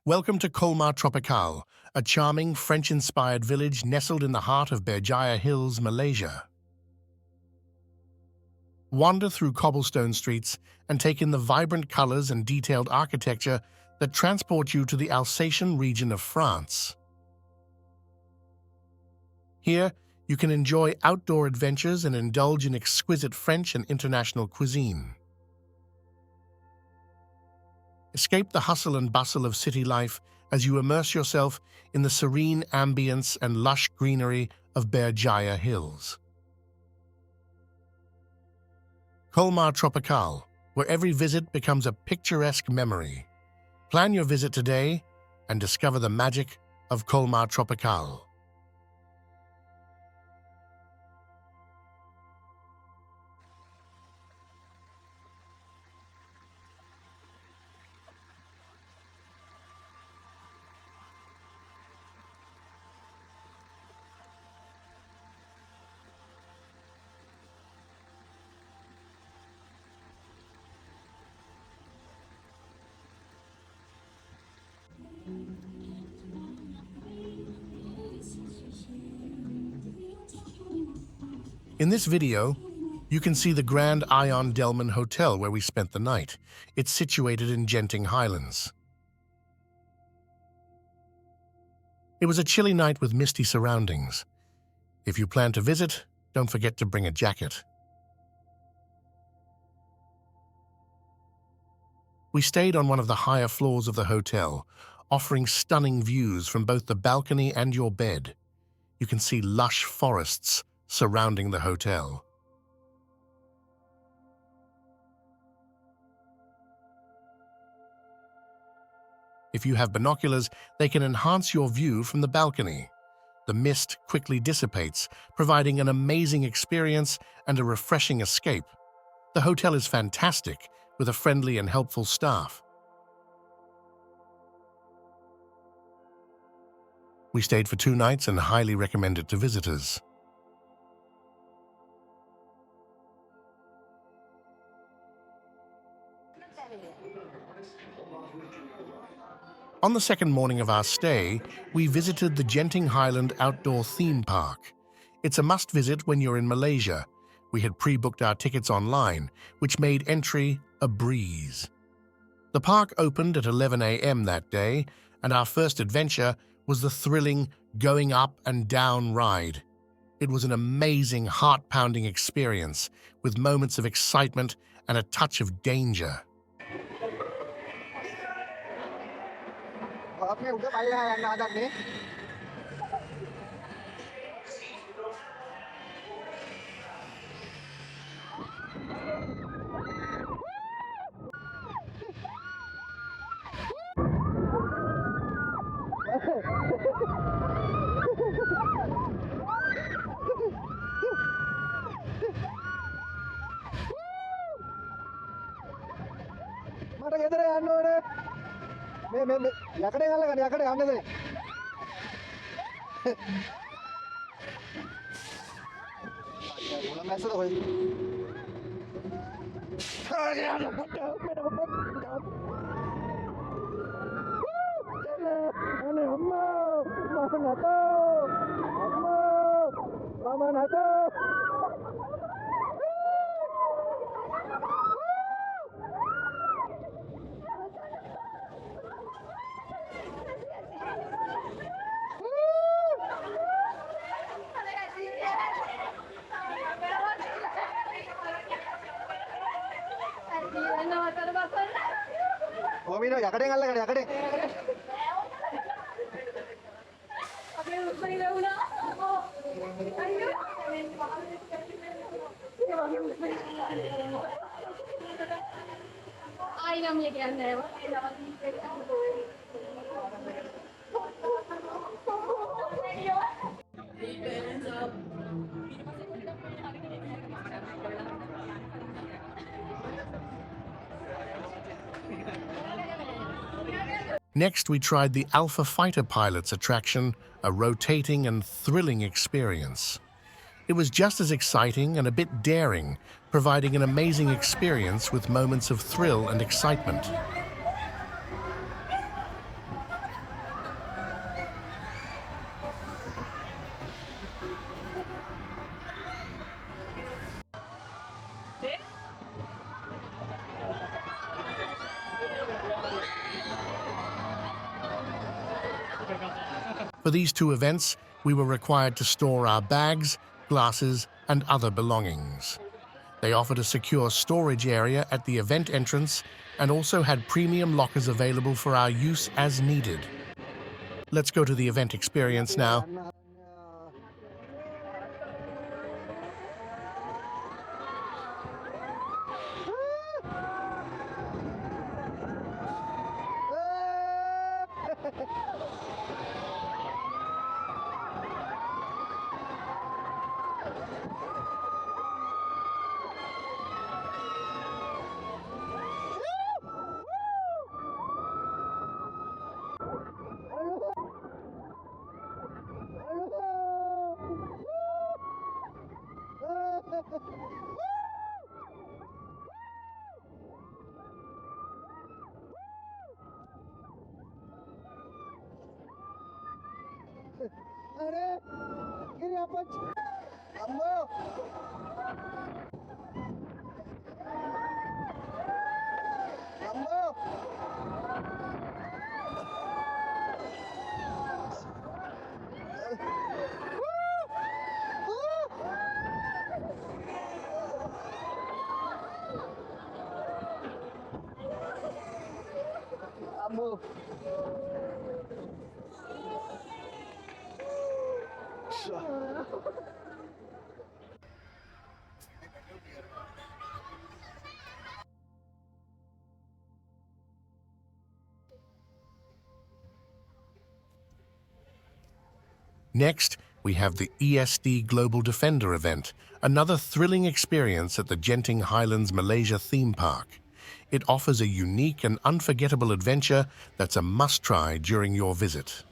Welcome to Colmar Tropicale, a charming French-inspired village nestled in the heart of Genting Hills, Malaysia. Wander through cobblestone streets and take in the vibrant colors and detailed architecture that transport you to the Alsatian region of France. Here, you can enjoy outdoor adventures and indulge in exquisite French and international cuisine. Escape the hustle and bustle of city life as you immerse yourself in the serene ambience and lush greenery of Genting Hills. Colmar Tropicale, where every visit becomes a picturesque memory. Plan your visit today and discover the magic of Colmar Tropicale. In this video, you can see the Grand Ion Delman Hotel where we spent the night. It's situated in Genting Highlands. It was a chilly night with misty surroundings. If you plan to visit, don't forget to bring a jacket. We stayed on one of the higher floors of the hotel, offering stunning views from both the balcony and your bed. You can see lush forests surrounding the hotel. If you have binoculars, they can enhance your view from the balcony. The mist quickly dissipates, providing an amazing experience and a refreshing escape. The hotel is fantastic, with a friendly and helpful staff. We stayed for 2 nights and highly recommend it to visitors. On the second morning of our stay, we visited the Genting Highland Outdoor Theme Park. It's a must-visit when you're in Malaysia. We had pre-booked our tickets online, which made entry a breeze. The park opened at 11 a.m. that day, and our first adventure was the thrilling going up and down ride. It was an amazing, heart-pounding experience, with moments of excitement and a touch of danger. Ini udah bayar yang ada nih. Mana kita anu deh. Me yakade ngala kan yakade ande deh. Ulang mesra hoy. Ano amma mana to amma mana to. Oh, mino, yakade ngala kan yakade. Ay, no me quedan de Next, we tried the Alpha Fighter Pilots attraction, a rotating and thrilling experience. It was just as exciting and a bit daring, providing an amazing experience with moments of thrill and excitement. For these two events, we were required to store our bags, glasses, and other belongings. They offered a secure storage area at the event entrance and also had premium lockers available for our use as needed. Let's go to the event experience now. अरे गिर यहाँ पर अम्मो अम्मो अम्मो Next, we have the ESD Global Defender event, another thrilling experience at the Genting Highlands Malaysia theme park. It offers a unique and unforgettable adventure that's a must-try during your visit.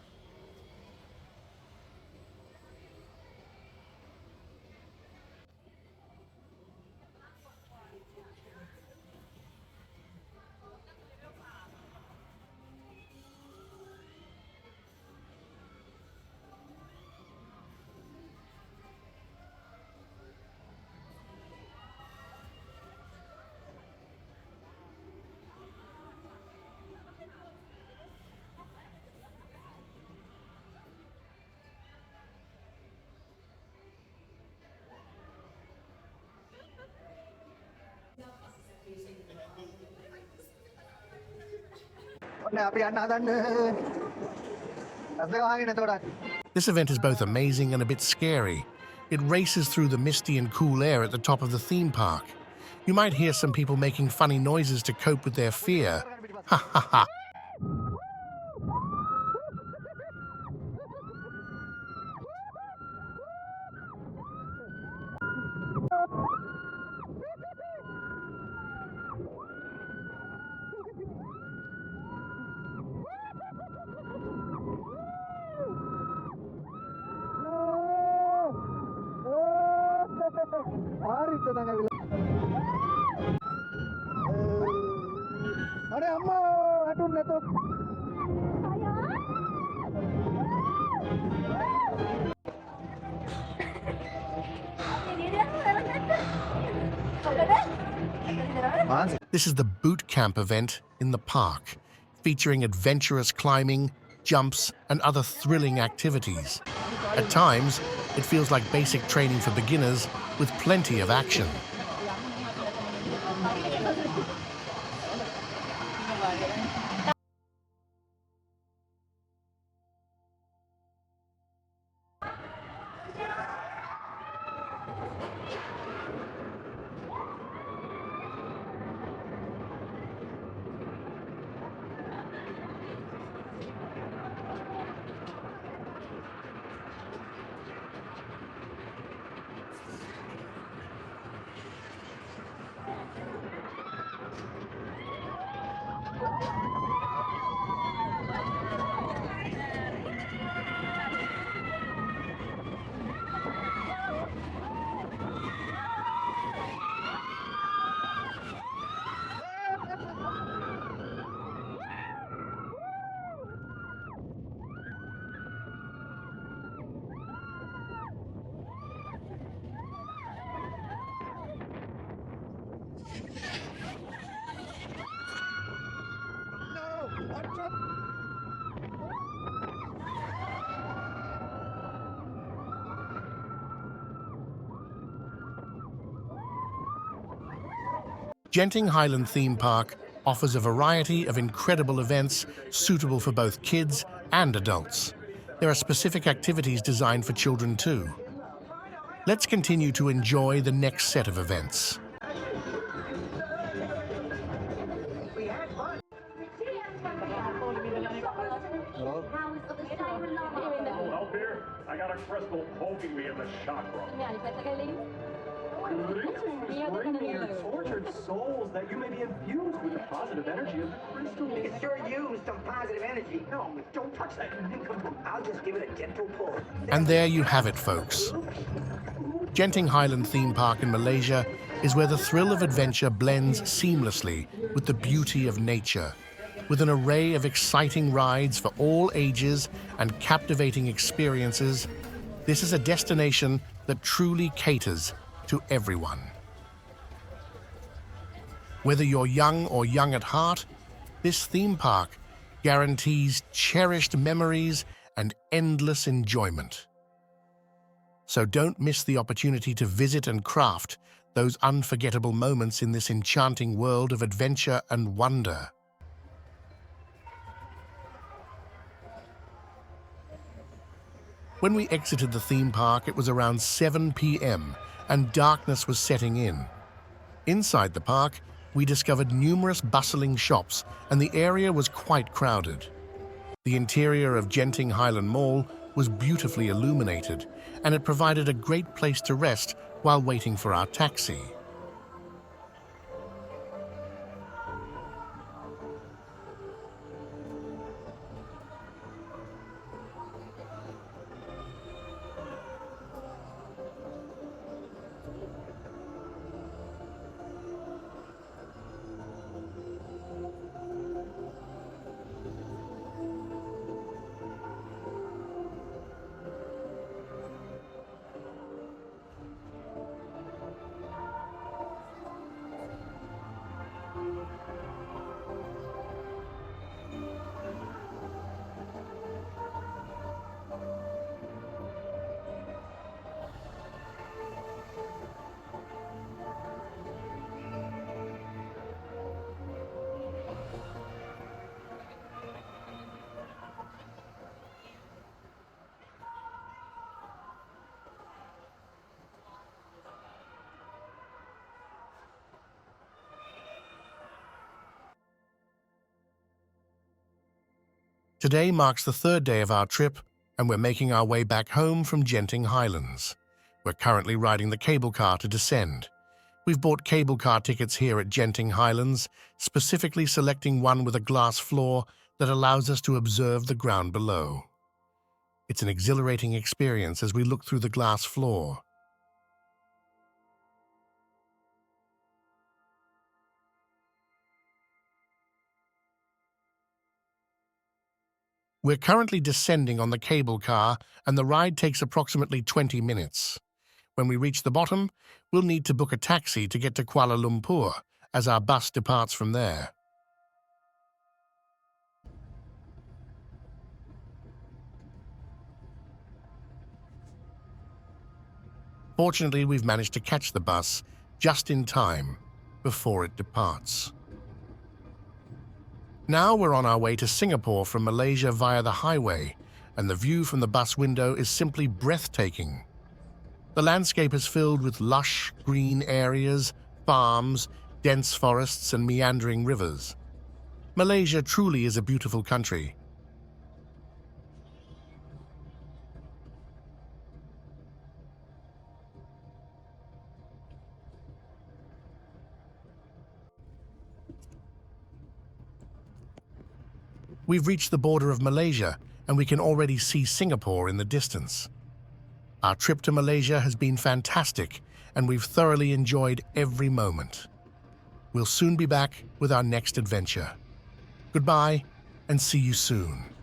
This event is both amazing and a bit scary. It races through the misty and cool air at the top of the theme park. You might hear some people making funny noises to cope with their fear. Ha ha ha. अरे अम्मा हटून नेतो This is the boot camp event in the park, featuring adventurous climbing, jumps, and other thrilling activities. At times, it feels like basic training for beginners with plenty of action. Genting Highland Theme Park offers a variety of incredible events suitable for both kids and adults. There are specific activities designed for children too. Let's continue to enjoy the next set of events. Hello? Help here. I got a crystal poking me in the chakra. Greetings, bring me your tortured souls that you may be infused with the positive energy of the crystal. You can sure use some positive energy. No, don't touch that. I'll just give it a gentle pull. And there you have it, folks. Genting Highland Theme Park in Malaysia is where the thrill of adventure blends seamlessly with the beauty of nature. With an array of exciting rides for all ages and captivating experiences, this is a destination that truly caters to everyone. Whether you're young or young at heart, this theme park guarantees cherished memories and endless enjoyment. So don't miss the opportunity to visit and craft those unforgettable moments in this enchanting world of adventure and wonder. When we exited the theme park, it was around 7 p.m. and darkness was setting in. Inside the park, we discovered numerous bustling shops and the area was quite crowded. The interior of Genting Highland Mall was beautifully illuminated and it provided a great place to rest while waiting for our taxi. Today marks the third day of our trip, and we're making our way back home from Genting Highlands. We're currently riding the cable car to descend. We've bought cable car tickets here at Genting Highlands, specifically selecting one with a glass floor that allows us to observe the ground below. It's an exhilarating experience as we look through the glass floor. We're currently descending on the cable car, and the ride takes approximately 20 minutes. When we reach the bottom, we'll need to book a taxi to get to Kuala Lumpur, as our bus departs from there. Fortunately, we've managed to catch the bus just in time before it departs. Now we're on our way to Singapore from Malaysia via the highway, and the view from the bus window is simply breathtaking. The landscape is filled with lush, green areas, farms, dense forests, and meandering rivers. Malaysia truly is a beautiful country. We've reached the border of Malaysia, and we can already see Singapore in the distance. Our trip to Malaysia has been fantastic, and we've thoroughly enjoyed every moment. We'll soon be back with our next adventure. Goodbye, and see you soon.